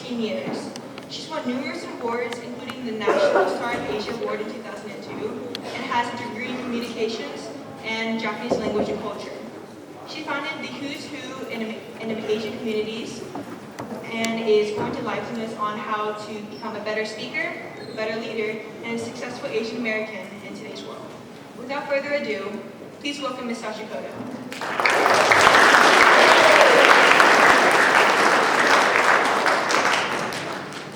15 years. She's won numerous awards, including the National Star of Asia Award in 2002, and has a degree in communications and Japanese language and culture. She founded the Who's Who in Asian communities and is going to live to us on how to become a better speaker, a better leader, and a successful Asian American in today's world. Without further ado, please welcome Ms. Sasha Koda.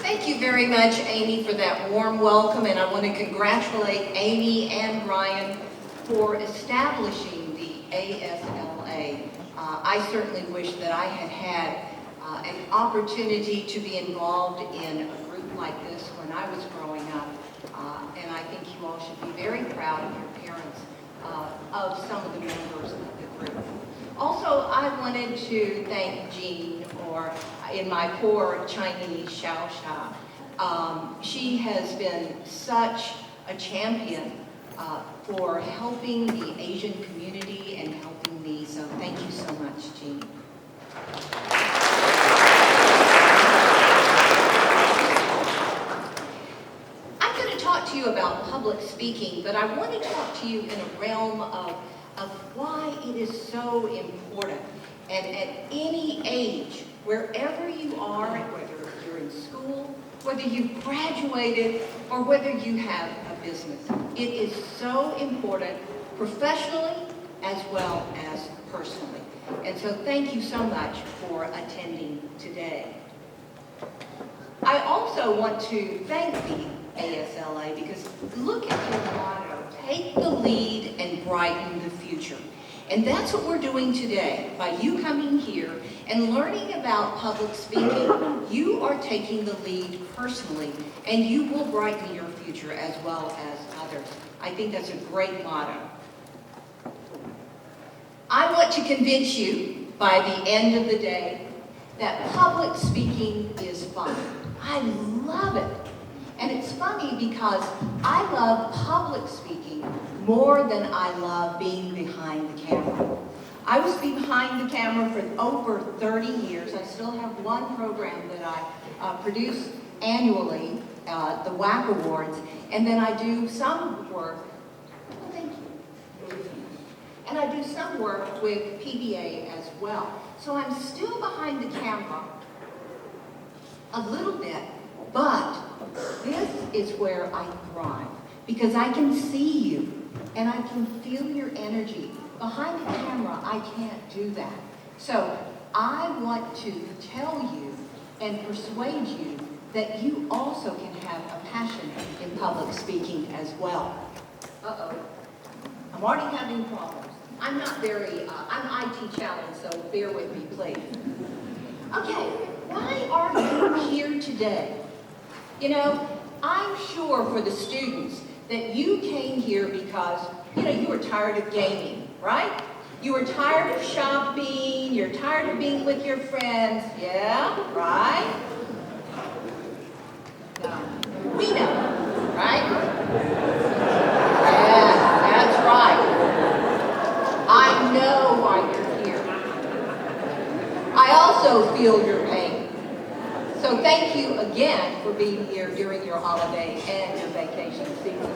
Thank you very much, Amy, for that warm welcome, and I want to congratulate Amy and Brian for establishing the ASLA. I certainly wish that I had had an opportunity to be involved in a group like this when I was growing up, and I think you all should be very proud of your parents, of some of the members of the group. Also, I wanted to thank Jean, or in my poor Chinese, Xiao Xia. She has been such a champion for helping the Asian community and helping me, so thank you so much, Jean. I'm going to talk to you about public speaking, but I want to talk to you in a realm of why it is so important. And at any age, wherever you are, whether you're in school, whether you've graduated, or whether you have a business, it is so important professionally as well as personally. And so thank you so much for attending today. I also want to thank the ASLA because look at your motto, take the lead and brighten the future. And that's what we're doing today. By you coming here and learning about public speaking, you are taking the lead personally, and you will brighten your future as well as others. I think that's a great motto. I want to convince you by the end of the day that public speaking is fun. I love it. And it's funny because I love public speaking more than I love being behind the camera. I was behind the camera for over 30 years. I still have one program that I produce annually, the WAC Awards, and then I do some work, thank you, and I do some work with PBA as well. So I'm still behind the camera a little bit, but this is where I thrive because I can see you and I can feel your energy. Behind the camera, I can't do that. So I want to tell you and persuade you that you also can have a passion in public speaking as well. Uh-oh, I'm already having problems. I'm not very, I'm IT challenged, so bear with me, please. Okay, why are you here today? You know, I'm sure for the students that you came here because, you were tired of gaming, right? You were tired of shopping, you're tired of being with your friends, yeah, right? No, we know, right? Yeah, that's right. I know why you're here. I also feel your pain. So thank you again for being here during your holiday and your vacation season.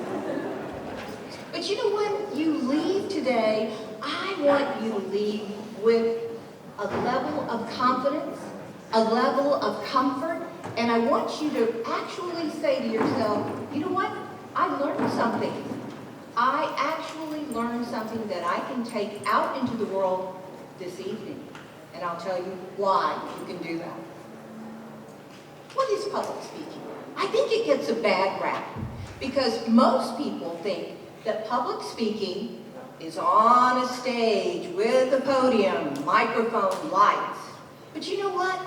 But you know when you leave today, I want you to leave with a level of confidence, a level of comfort, and I want you to actually say to yourself, you know what? I learned something. I actually learned something that I can take out into the world this evening. And I'll tell you why you can do that. What is public speaking? I think it gets a bad rap because most people think that public speaking is on a stage with a podium, microphone, lights. But you know what?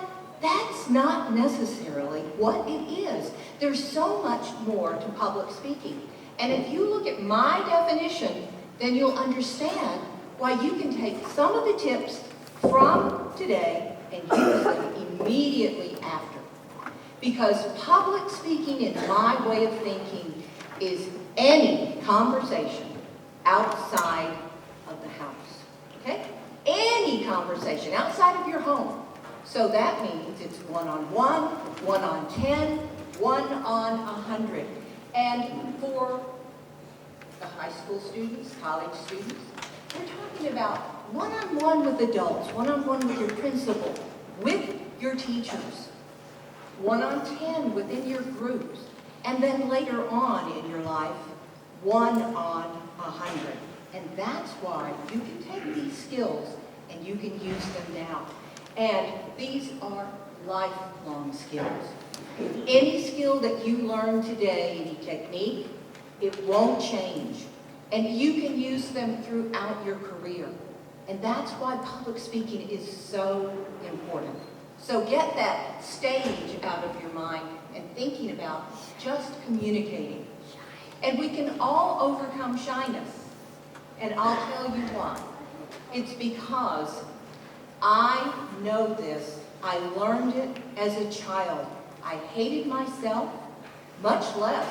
That's not necessarily what it is. There's so much more to public speaking. And if you look at my definition, then you'll understand why you can take some of the tips from today and use them immediately after. Because public speaking, in my way of thinking, is any conversation outside of the house, okay? Any conversation outside of your home. So that means it's 1-on-1, 1-on-10, 1-on-100. And for the high school students, college students, we're talking about one-on-one with adults, one-on-one with your principal, with your teachers, 1-on-10 within your groups, and then later on in your life, 1-on-100. And that's why you can take these skills and you can use them now. And these are lifelong skills. Any skill that you learn today, any technique, it won't change. And you can use them throughout your career. And that's why public speaking is so important. So get that stage out of your mind and thinking about just communicating. And we can all overcome shyness. And I'll tell you why. It's because I know this. I learned it as a child. I hated myself, much less.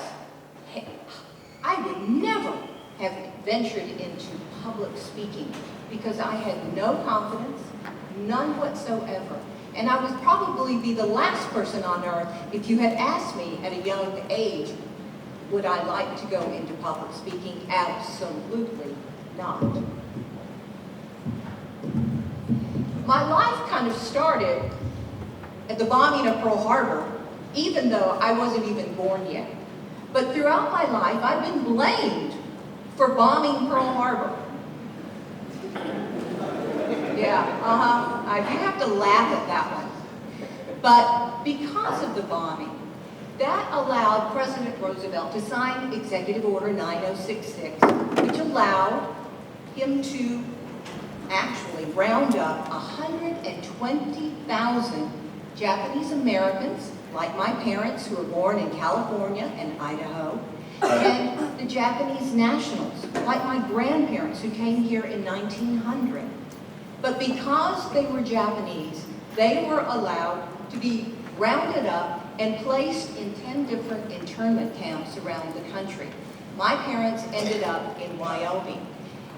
I would never have ventured into public speaking because I had no confidence, none whatsoever. And I would probably be the last person on earth if you had asked me at a young age, would I like to go into public speaking? Absolutely not. My life kind of started at the bombing of Pearl Harbor, even though I wasn't even born yet. But throughout my life, I've been blamed for bombing Pearl Harbor. Yeah, you have to laugh at that one. But because of the bombing, that allowed President Roosevelt to sign Executive Order 9066, which allowed him to actually round up 120,000 Japanese Americans, like my parents who were born in California and Idaho, and the Japanese nationals, like my grandparents who came here in 1900. But because they were Japanese, they were allowed to be rounded up and placed in 10 different internment camps around the country. My parents ended up in Wyoming.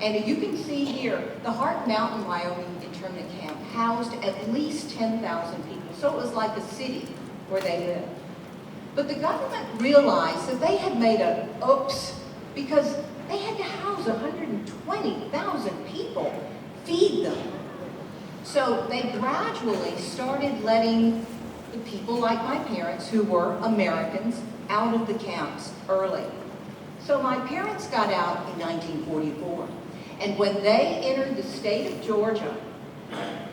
And you can see here, the Heart Mountain, Wyoming internment camp housed at least 10,000 people. So it was like a city where they lived. But the government realized that they had made a oops, because they had to house 120,000 people, feed them. So they gradually started letting the people like my parents, who were Americans, out of the camps early. So my parents got out in 1944. And when they entered the state of Georgia,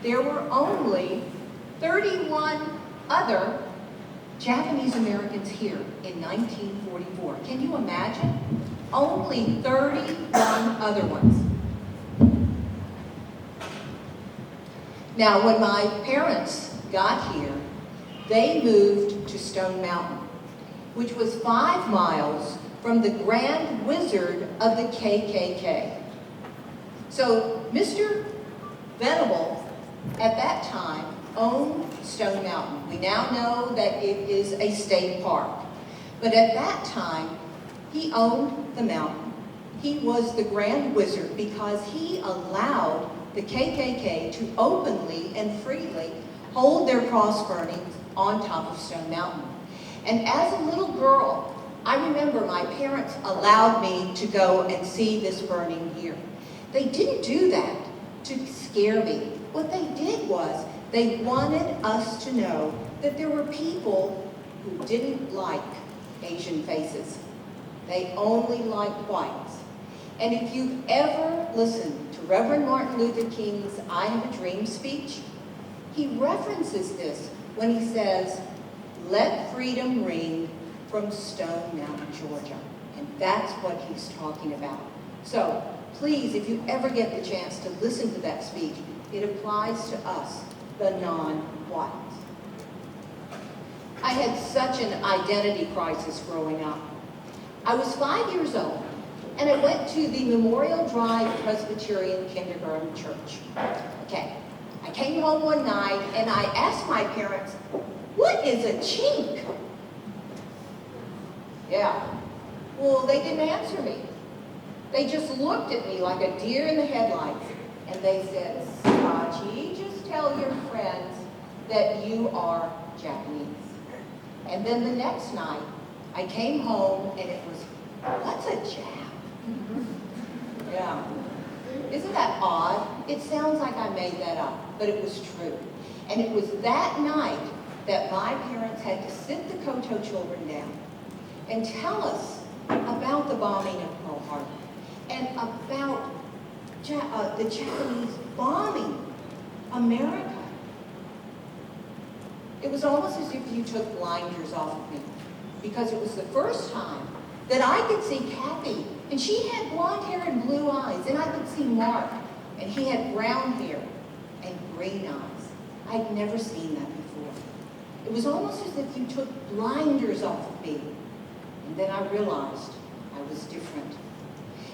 there were only 31 other Japanese Americans here in 1944. Can you imagine? Only 31 other ones. Now, when my parents got here, they moved to Stone Mountain, which was 5 miles from the Grand Wizard of the KKK. So Mr. Venable, at that time, owned Stone Mountain. We now know that it is a state park. But at that time, he owned the mountain. He was the Grand Wizard because he allowed the KKK to openly and freely hold their cross burnings on top of Stone Mountain. And as a little girl, I remember my parents allowed me to go and see this burning here. They didn't do that to scare me. What they did was they wanted us to know that there were people who didn't like Asian faces. They only liked whites. And if you've ever listened to Reverend Martin Luther King's I Have a Dream speech, he references this when he says, "Let freedom ring from Stone Mountain, Georgia." And that's what he's talking about. So please, if you ever get the chance to listen to that speech, it applies to us, the non-whites. I had such an identity crisis growing up. I was 5 years old, and I went to the Memorial Drive Presbyterian Kindergarten Church. Okay, I came home one night, and I asked my parents, "What is a chink?" Yeah, well, they didn't answer me. They just looked at me like a deer in the headlights, and they said, "Sachi, just tell your friends that you are Japanese. And then the next night, I came home and it was, what's a Jap? Yeah. Isn't that odd? It sounds like I made that up, but it was true. And it was that night that my parents had to sit the Koto children down and tell us about the bombing of Pearl Harbor and about the Japanese bombing America. It was almost as if you took blinders off of me, because it was the first time that I could see Kathy, and she had blonde hair and blue eyes, and I could see Mark, and he had brown hair and green eyes. I'd never seen that before. It was almost as if you took blinders off of me, and then I realized I was different.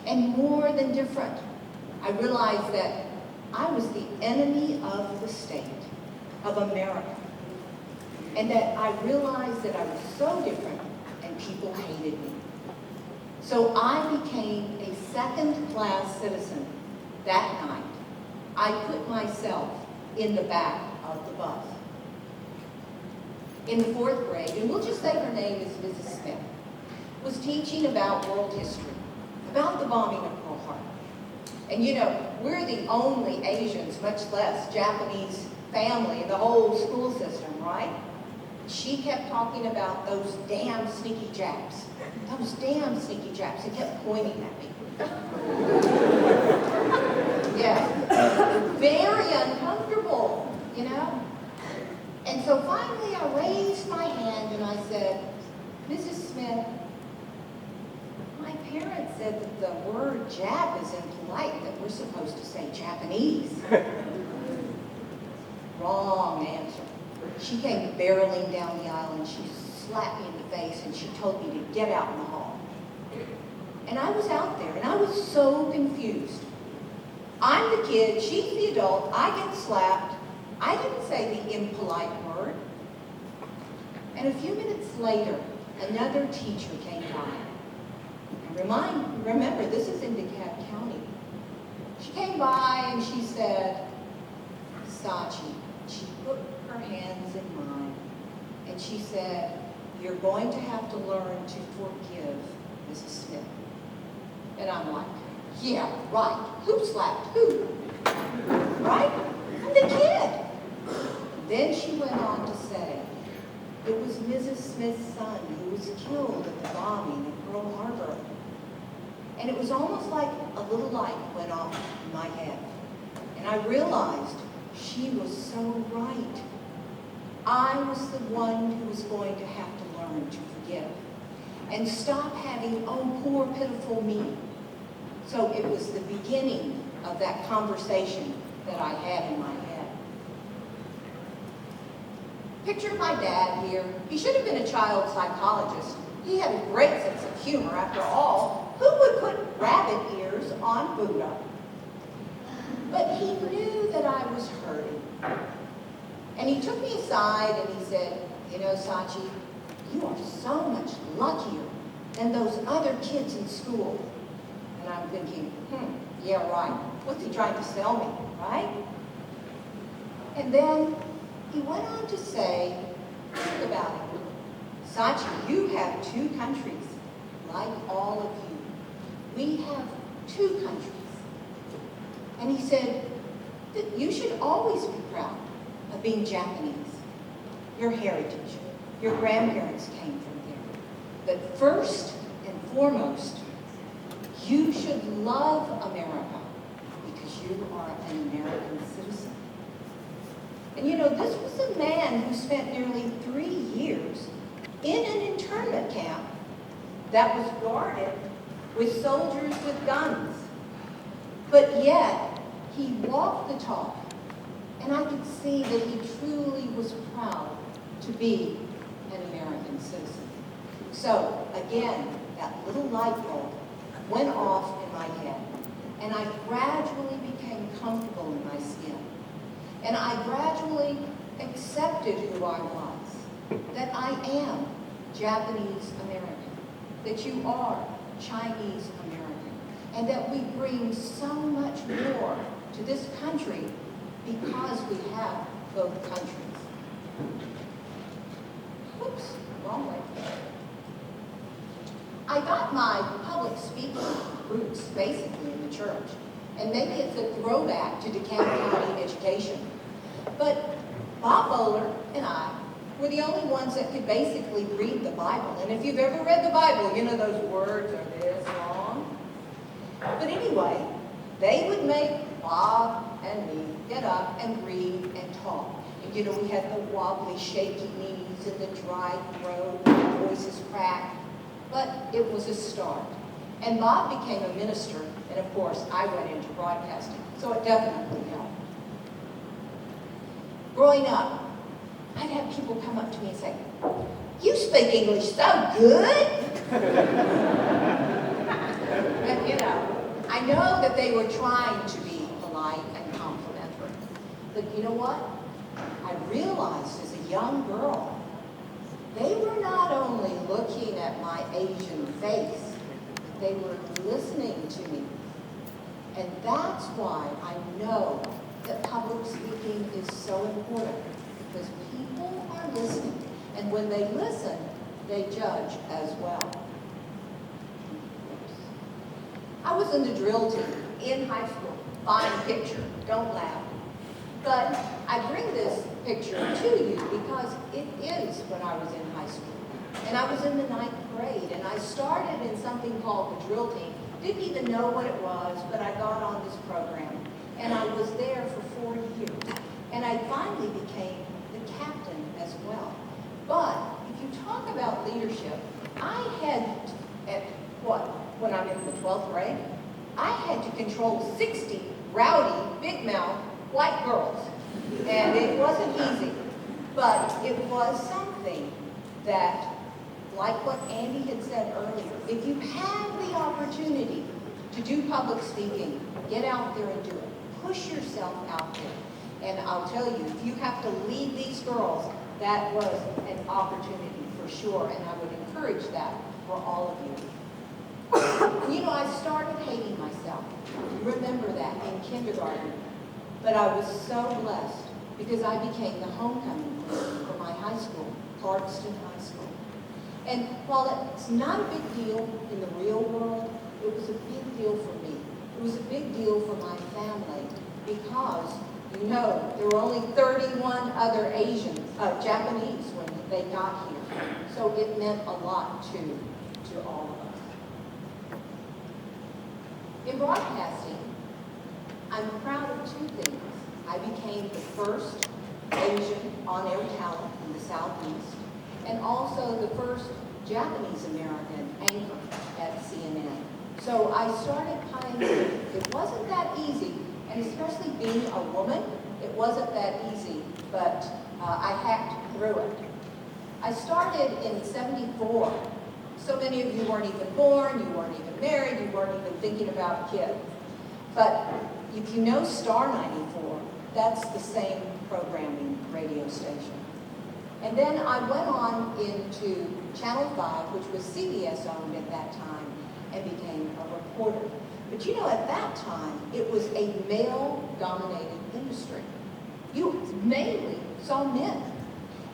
And more than different, I realized that I was the enemy of the state, of America. And that I realized that I was so different and people hated me. So I became a second-class citizen that night. I put myself in the back of the bus. In the 4th grade, and we'll just say her name is Mrs. Smith, was teaching about world history, about the bombing of Pearl Harbor. And you know, we're the only Asians, much less Japanese family in the whole school system, right? She kept talking about those damn sneaky Japs. Those damn sneaky Japs. She kept pointing at me. Yeah. Very uncomfortable, you know? And so finally I raised my hand and I said, Mrs. Smith, my parents said that the word Jap is impolite, that we're supposed to say Japanese. Wrong answer. She came barreling down the aisle and she slapped me in the face and she told me to get out in the hall. And I was out there and I was so confused. I'm the kid, she's the adult, I get slapped. I didn't say the impolite word. And a few minutes later, another teacher came by. And remember, this is in DeKalb County. She came by and she said, Sachi, she put her hands in mine, and she said, you're going to have to learn to forgive Mrs. Smith. And I'm like, yeah, right. Who slapped who? Right? I'm the kid. Then she went on to say, it was Mrs. Smith's son who was killed at the bombing of Pearl Harbor. And it was almost like a little light went off in my head. And I realized she was so right. I was the one who was going to have to learn to forgive and stop having, oh, poor, pitiful me. So it was the beginning of that conversation that I had in my head. Picture my dad here. He should have been a child psychologist. He had a great sense of humor. After all, who would put rabbit ears on Buddha? But he knew that I was hurting. And he took me aside and he said, you know, Sachi, you are so much luckier than those other kids in school. And I'm thinking, yeah, right. What's he trying to sell me, right? And then he went on to say, think about it. Sachi, you have 2 countries, like all of you. We have 2 countries. And he said that you should always be proud of being Japanese. Your heritage, your grandparents came from there. But first and foremost, you should love America because you are an American citizen. And you know, this was a man who spent nearly 3 years in an internment camp that was guarded with soldiers with guns. But yet, he walked the talk, and I could see that he truly was proud to be an American citizen. So, again, that little light bulb went off in my head, and I gradually became comfortable in my skin. And I gradually accepted who I was, that I am Japanese American, that you are Chinese American, and that we bring so much more to this country because we have both countries. Whoops, wrong way. I got my public speaking roots basically in the church. And maybe it's a throwback to DeKalb County education. But Bob Bowler and I were the only ones that could basically read the Bible. And if you've ever read the Bible, you know those words are this long. But anyway, they would make Bob and me get up and read and talk. And you know, we had the wobbly, shaky knees and the dry throat and the voices cracked. But it was a start. And Bob became a minister, and of course, I went into broadcasting. So it definitely helped. Growing up, I'd have people come up to me and say, "You speak English so good." And you know, I know that they were trying to be polite and complimentary. But you know what? I realized as a young girl, they were not only looking at my Asian face, they were listening to me. And that's why I know that public speaking is so important, because people are listening. And when they listen, they judge as well. I was in the drill team in high school. Fine picture, don't laugh. But I bring this picture to you because it is when I was in high school. And I was in the 9th grade, and I started in something called the drill team. Didn't even know what it was, but I got on this program. And I was there for 4 years. And I finally became the captain as well. But if you talk about leadership, I had, when I'm in the 12th grade, I had to control 60 rowdy, big mouth, white girls. And it wasn't easy, but it was something that, like what Andy had said earlier, if you have the opportunity to do public speaking, get out there and do it. Push yourself out there. And I'll tell you, if you have to lead these girls, that was an opportunity for sure, and I would encourage that for all of you. You know, I started hating myself. Remember that in kindergarten. But I was so blessed because I became the homecoming queen for my high school, Clarkston High School. And while it's not a big deal in the real world, it was a big deal for me. It was a big deal for my family because, you know, there were only 31 other Japanese when they got here. So it meant a lot to all of us. In broadcasting, I'm proud of 2 things. I became the first Asian on-air talent in the Southeast, and also the first Japanese-American anchor at CNN. So I started pioneering. It wasn't that easy, and especially being a woman, it wasn't that easy, but I hacked through it. I started in '74. So many of you weren't even born, you weren't even married, you weren't even thinking about kids. But if you know Star 94, that's the same programming radio station. And then I went on into Channel 5, which was CBS owned at that time, and became a reporter. But you know, at that time, it was a male-dominated industry. You mainly saw men.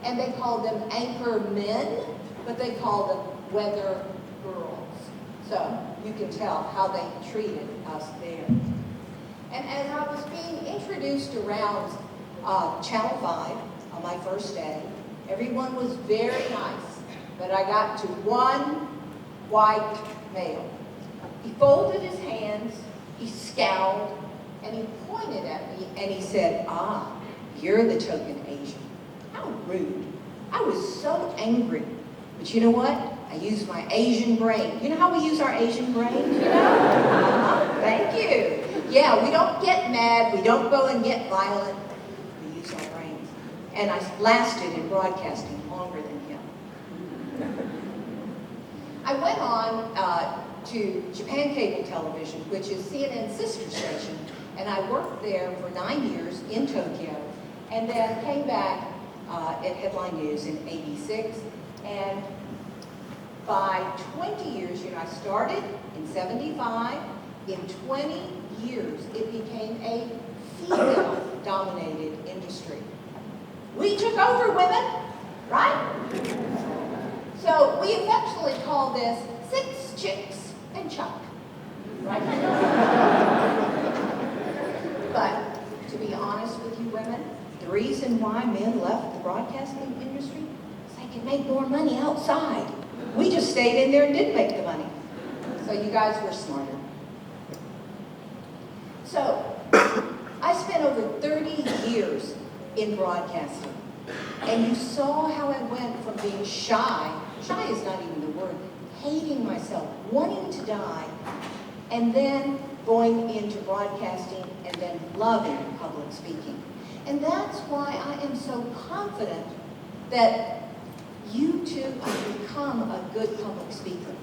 And they called them anchor men, but they called them weather girls. So you can tell how they treated us there. And as I was being introduced around Channel 5 on my first day, everyone was very nice. But I got to one white male. He folded his hands, he scowled, and he pointed at me and he said, "Ah, you're the token Asian." How rude. I was so angry. But you know what? I used my Asian brain. You know how we use our Asian brain? You know? Thank you. Yeah, we don't get mad. We don't go and get violent. We use our brains. And I lasted in broadcasting longer than him. I went on to Japan Cable Television, which is CNN's sister station, and I worked there for 9 years in Tokyo, and then came back at Headline News in '86, and by 20 years, you know, I started in '75, in 20 years, it became a female-dominated industry. we took over women, right? So we affectionately call this 6 Chicks and Chuck, right? But to be honest with you women, the reason why men left the broadcasting industry is they could make more money outside. We just stayed in there and didn't make the money. So you guys were smarter. So I spent over 30 years in broadcasting. And you saw how I went from being shy is not even the word, hating myself, wanting to die, and then going into broadcasting and then loving public speaking. And that's why I am so confident that you too can become a good public speaker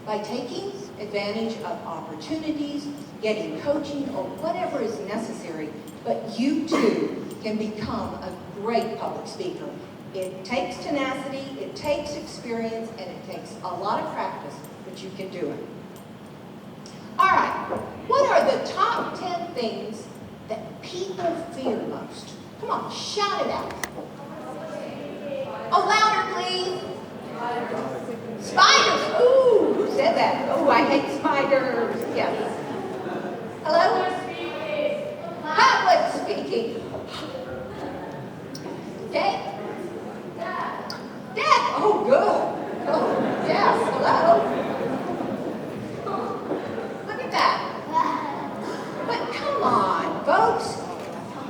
by taking advantage of opportunities, getting coaching, or whatever is necessary, but you too can become a great public speaker. It takes tenacity, it takes experience, and it takes a lot of practice, but you can do it. All right, what are the top 10 things that people fear most? Come on, shout it out. Oh, louder, please. Spiders. Ooh, who said that? Oh, I hate spiders. Yes. Hello? Public speaking. Okay. Death. Oh, good. Oh, yes. Hello. Look at that. But come on, folks.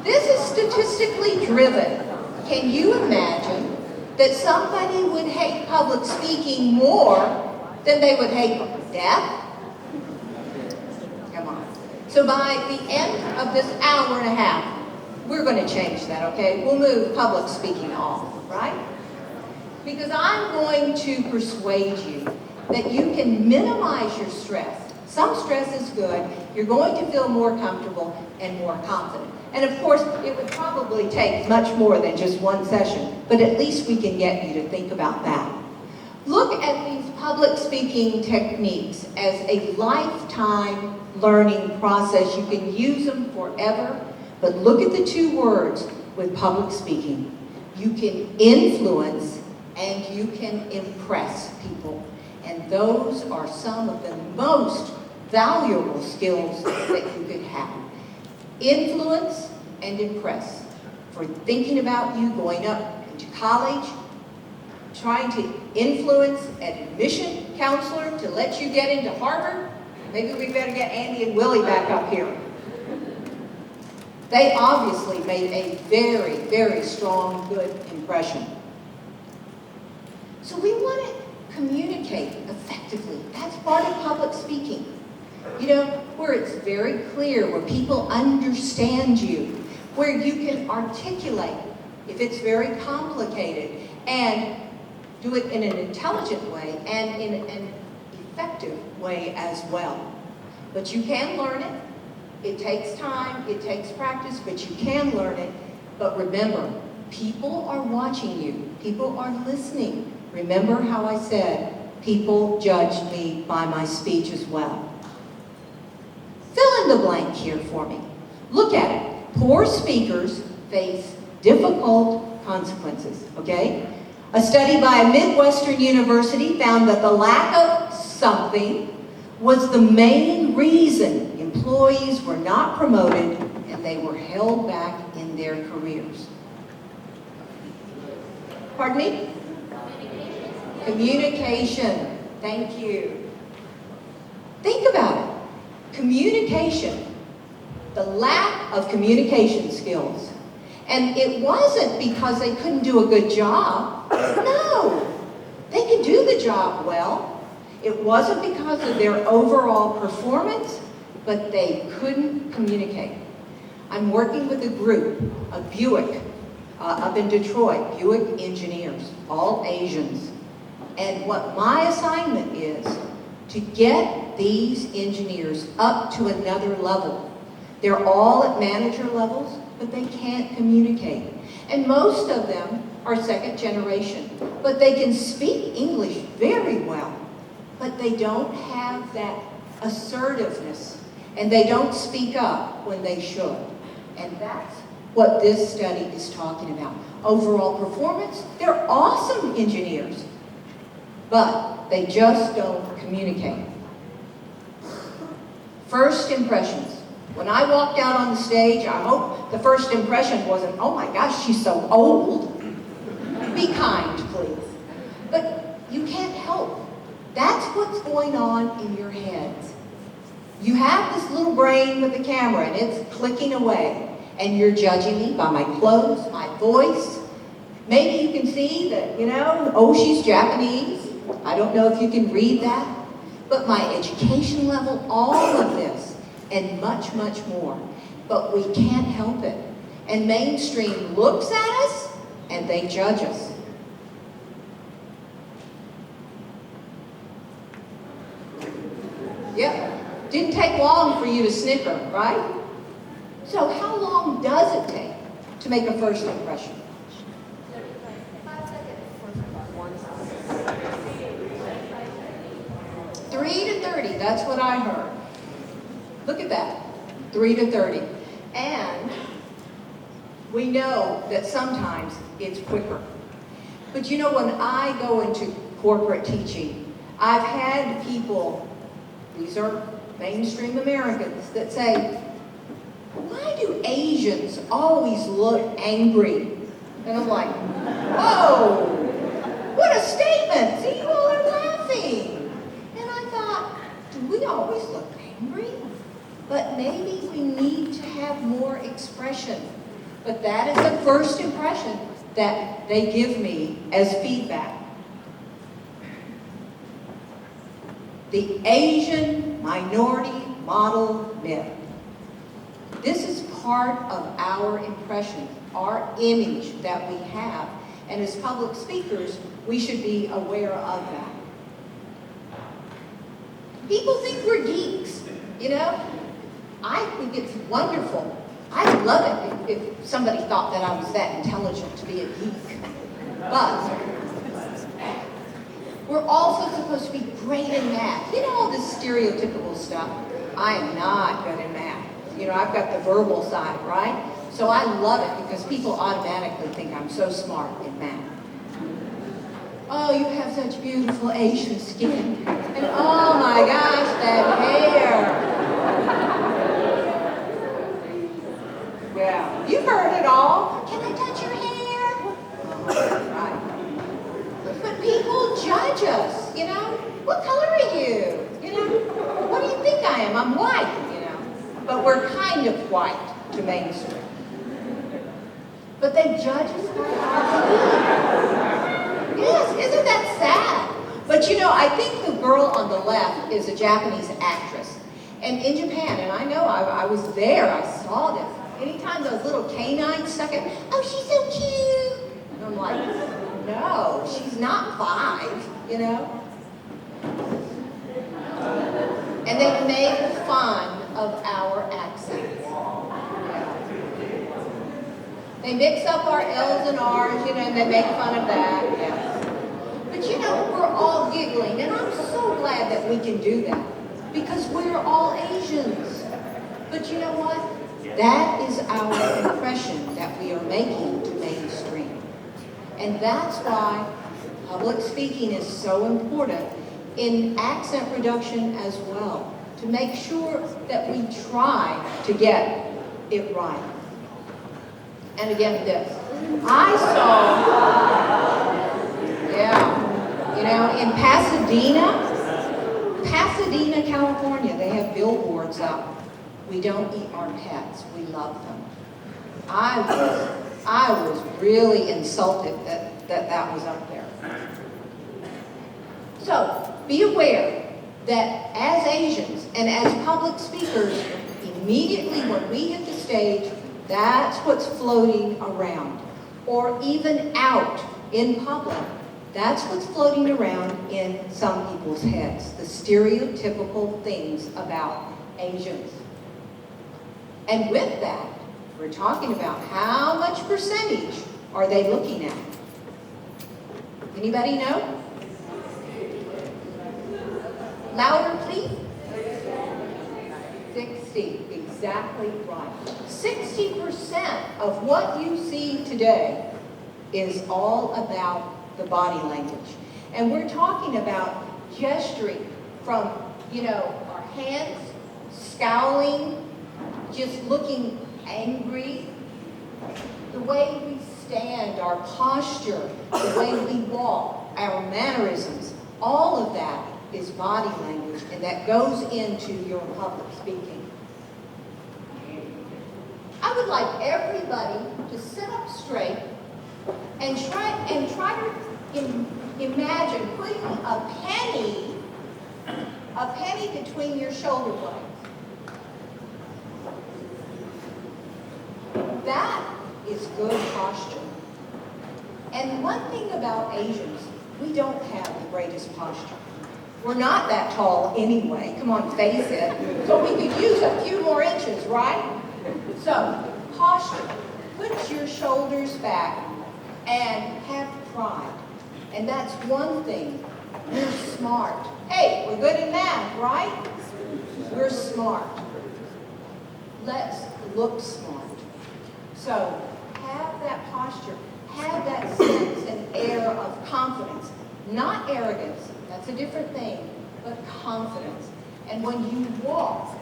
This is statistically driven. Can you imagine that somebody would hate public speaking more than they would hate death? Come on. So by the end of this hour and a half, we're going to change that, okay? We'll move public speaking off, right? Because I'm going to persuade you that you can minimize your stress. Some stress is good. You're going to feel more comfortable and more confident. And of course, it would probably take much more than just one session, but at least we can get you to think about that. Look at these public speaking techniques as a lifetime learning process. You can use them forever, but look at the 2 words with public speaking. You can influence and you can impress people. And those are some of the most valuable skills that you could have. Influence and impress. For thinking about you going up into college, trying to influence an admission counselor to let you get into Harvard. Maybe we better get Andy and Willie back up here. They obviously made a very, very strong, good impression. So we want to communicate effectively. That's part of public speaking. You know, where it's very clear, where people understand you, where you can articulate if it's very complicated, and do it in an intelligent way and in an effective way as well. But you can learn it. It takes time, it takes practice, but you can learn it. But remember, people are watching you. People are listening. Remember how I said, people judged me by my speech as well. Fill in the blank here for me. Look at it. Poor speakers face difficult consequences, okay? A study by a Midwestern university found that the lack of something was the main reason employees were not promoted and they were held back in their careers. Pardon me? Communication. Thank you. Think about it. Communication. The lack of communication skills. And it wasn't because they couldn't do a good job. No. They could do the job well. It wasn't because of their overall performance, but they couldn't communicate. I'm working with a group of Buick up in Detroit, Buick engineers, all Asians. And what my assignment is to get these engineers up to another level. They're all at manager levels, but they can't communicate. And most of them are second generation, but they can speak English very well, but they don't have that assertiveness, and they don't speak up when they should. And that's what this study is talking about. Overall performance, they're awesome engineers, but they just don't communicate. First impressions. When I walked out on the stage, I hope the first impression wasn't, oh my gosh, she's so old. Be kind, please. But you can't help. That's what's going on in your heads. You have this little brain with the camera and it's clicking away. And you're judging me by my clothes, my voice. Maybe you can see that, oh, she's Japanese. I don't know if you can read that. But my education level, all of this, and much, much more. But we can't help it. And mainstream looks at us and they judge us. Yep, didn't take long for you to snicker, right? So how long does it take to make a first impression? 3 to 30, that's what I heard. Look at that, 3 to 30. And we know that sometimes it's quicker. But when I go into corporate teaching, I've had people, these are mainstream Americans, that say, why do Asians always look angry? And I'm like, whoa, what a statement. See, you all are laughing. And I thought, do we always look angry? But maybe we need to have more expression. But that is the first impression that they give me as feedback. The Asian minority model myth. This is part of our impression, our image that we have. And as public speakers, we should be aware of that. People think we're geeks, I think it's wonderful. I'd love it if somebody thought that I was that intelligent to be a geek. But we're also supposed to be great in math. All this stereotypical stuff. I am not good in math. I've got the verbal side, right? So I love it because people automatically think I'm so smart in math. Oh, you have such beautiful Asian skin. And oh my gosh, that hair. Yeah, you've heard it all. Can I touch your hair? Oh, right. But people judge us, What color are you? What do you think I am? I'm white, But we're kind of white to mainstream. But they judge us by our skin. Yes, isn't that sad? But I think the girl on the left is a Japanese actress. And in Japan, and I know I was there, I saw this. Anytime those little canines stuck in, oh, she's so cute. And I'm like, no, she's not 5, And they make fun of our accents. They mix up our L's and R's, and they make fun of that. Yes. But we're all giggling, and I'm so glad that we can do that because we're all Asians. But you know what? That is our impression that we are making to mainstream. And that's why public speaking is so important in accent reduction as well, to make sure that we try to get it right. And again, this. I saw, in Pasadena, California, they have billboards up. We don't eat our pets, we love them. I was really insulted that was up there. So, be aware that as Asians and as public speakers, immediately when we hit the stage, that's what's floating around. Or even out in public, that's what's floating around in some people's heads, the stereotypical things about Asians. And with that, we're talking about how much percentage are they looking at? Anybody know? Louder, please. 60, exactly right. 60% of what you see today is all about the body language. And we're talking about gesturing from, our hands, scowling, just looking angry, the way we stand, our posture, the way we walk, our mannerisms, all of that is body language, and that goes into your public speaking. I would like everybody to sit up straight and try to imagine putting a penny between your shoulder blades. That is good posture. And one thing about Asians, we don't have the greatest posture. We're not that tall anyway, come on, face it. So we could use a few more inches, right? So, posture. Put your shoulders back and have pride. And that's one thing. We're smart. Hey, we're good in math, right? We're smart. Let's look smart. So, have that posture. Have that sense and air of confidence. Not arrogance. That's a different thing. But confidence. And when you walk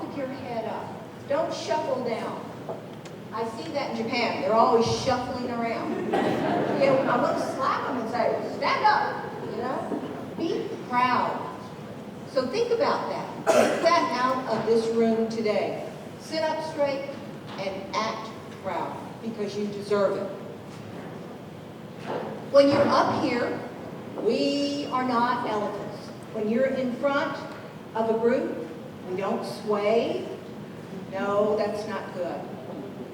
with your head up. Don't shuffle down. I see that in Japan. They're always shuffling around. I want to slap them and say, stand up, Be proud. So think about that. Take that out of this room today. Sit up straight and act proud because you deserve it. When you're up here, we are not elephants. When you're in front of a group, we don't sway. No, that's not good.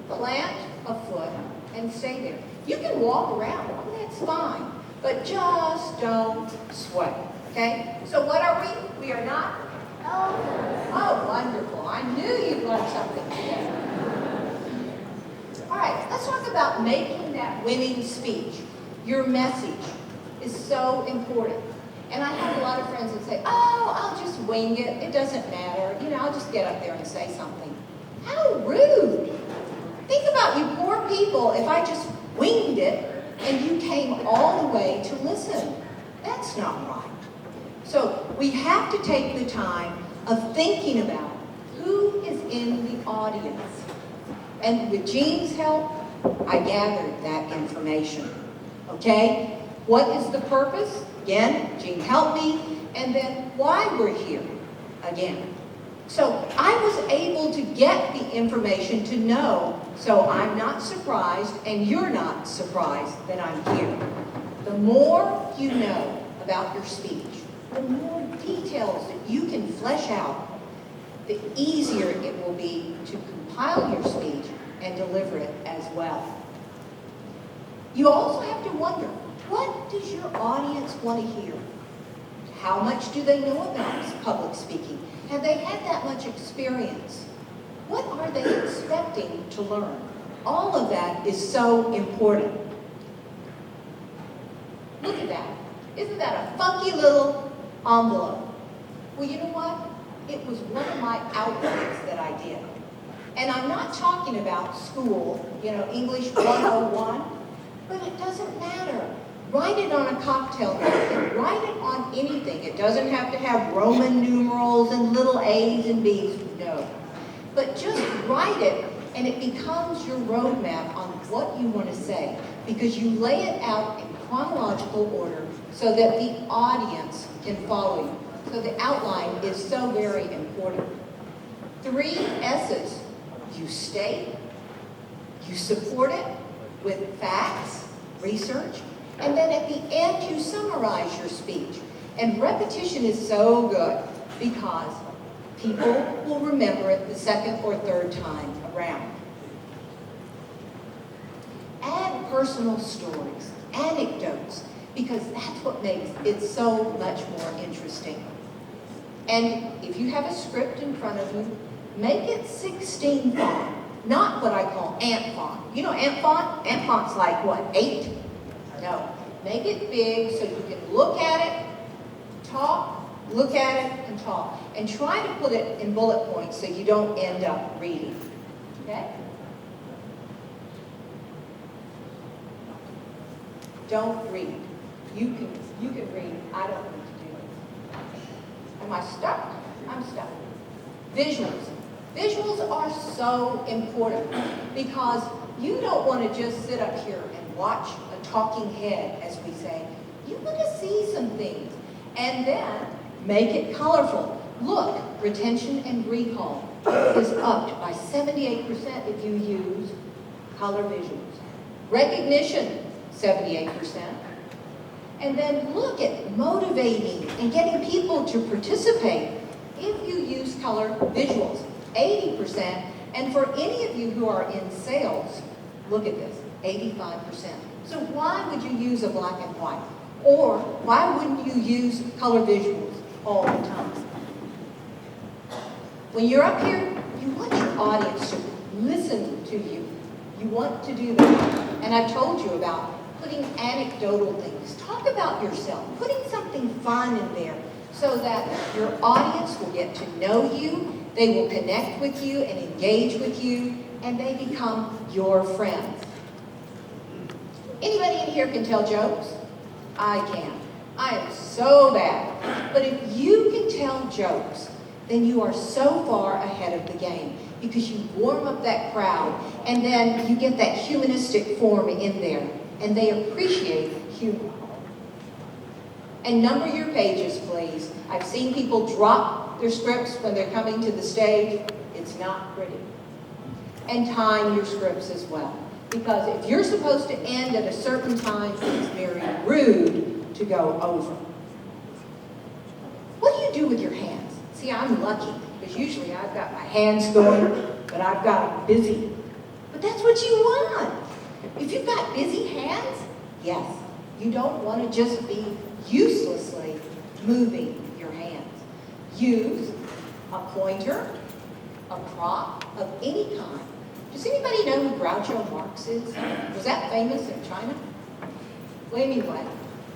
Plant a foot and stay there. You can walk around, that's fine, but just don't sway, okay? So what are we? We are not elephants. Oh, wonderful. I knew you'd learn something today. All right, let's talk about making that winning speech. Your message is so important. And I have a lot of friends that say, oh, I'll just wing it. It doesn't matter. I'll just get up there and say something. How rude. Think about you poor people if I just winged it and you came all the way to listen. That's not right. So we have to take the time of thinking about who is in the audience. And with Jean's help, I gathered that information. Okay? What is the purpose? Again, Jean helped me. And then why we're here? Again. So I was able to get the information to know, so I'm not surprised and you're not surprised that I'm here. The more you know about your speech, the more details that you can flesh out, the easier it will be to compile your speech and deliver it as well. You also have to wonder, what does your audience want to hear? How much do they know about public speaking? Have they had that much experience? What are they expecting to learn? All of that is so important. Look at that. Isn't that a funky little envelope? Well, you know what? It was one of my outlines that I did. And I'm not talking about school, English 101, but it doesn't matter. Write it on a cocktail napkin. Write it on anything. It doesn't have to have Roman numerals and little A's and B's. No. But just write it, and it becomes your roadmap on what you want to say, because you lay it out in chronological order so that the audience can follow you. So the outline is so very important. 3 S's. You state, you support it with facts, research, and then at the end you summarize your speech. And repetition is so good because people will remember it the second or third time around. Add personal stories, anecdotes, because that's what makes it so much more interesting. And if you have a script in front of you, make it 16 font, not what I call ant font. You know ant font? Ant font's like what, 8? No. Make it big so you can look at it, talk, look at it, and talk. And try to put it in bullet points so you don't end up reading. Okay? Don't read. You can read. I don't need to do it. Am I stuck? I'm stuck. Visuals. Visuals are so important because you don't want to just sit up here and watch a talking head, as we say. You want to see some things. And then make it colorful. Look, retention and recall is upped by 78% if you use color visuals. Recognition, 78%. And then look at motivating and getting people to participate if you use color visuals, 80%. And for any of you who are in sales, look at this, 85%. So why would you use a black and white? Or why wouldn't you use color visuals all the time? When you're up here, you want your audience to listen to you. You want to do that. And I've told you about putting anecdotal things. Talk about yourself. Putting something fun in there so that your audience will get to know you, they will connect with you and engage with you, and they become your friends. Anybody in here can tell jokes? I can. I am so bad. But if you can tell jokes, then you are so far ahead of the game because you warm up that crowd and then you get that humanistic form in there and they appreciate humor. And number your pages, please. I've seen people drop their scripts when they're coming to the stage. It's not pretty. And time your scripts as well. Because if you're supposed to end at a certain time, it's very rude to go over. What do you do with your hands? See, I'm lucky, because usually I've got my hands going, but I've got them busy. But that's what you want. If you've got busy hands, yes, you don't want to just be uselessly moving your hands. Use a pointer, a prop of any kind. Does anybody know who Groucho Marx is? Was that famous in China? Well, anyway,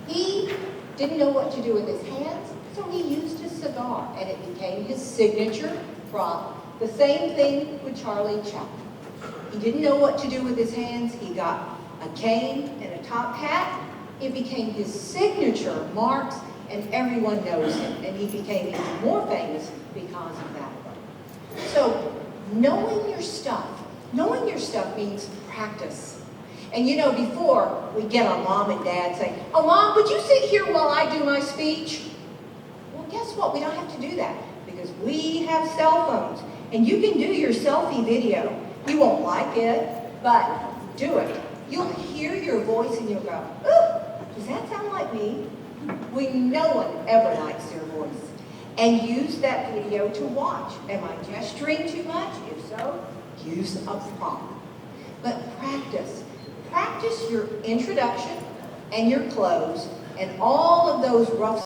he didn't know what to do with his hands, so he used his cigar, and it became his signature prop. The same thing with Charlie Chaplin. He didn't know what to do with his hands. He got a cane and a top hat. It became his signature marks, and everyone knows him, and he became even more famous because of that. So, knowing your stuff means practice. And you know, before we get our mom and dad saying, "Oh, Mom, would you sit here while I do my speech?" Well, guess what? We don't have to do that because we have cell phones, and you can do your selfie video. You won't like it, but do it. You'll hear your voice and you'll go, "Ooh, does that sound like me?" No one ever likes their voice. And use that video to watch. Am I gesturing too much? If so, use a prop. But practice. Practice your introduction and your close and all of those rough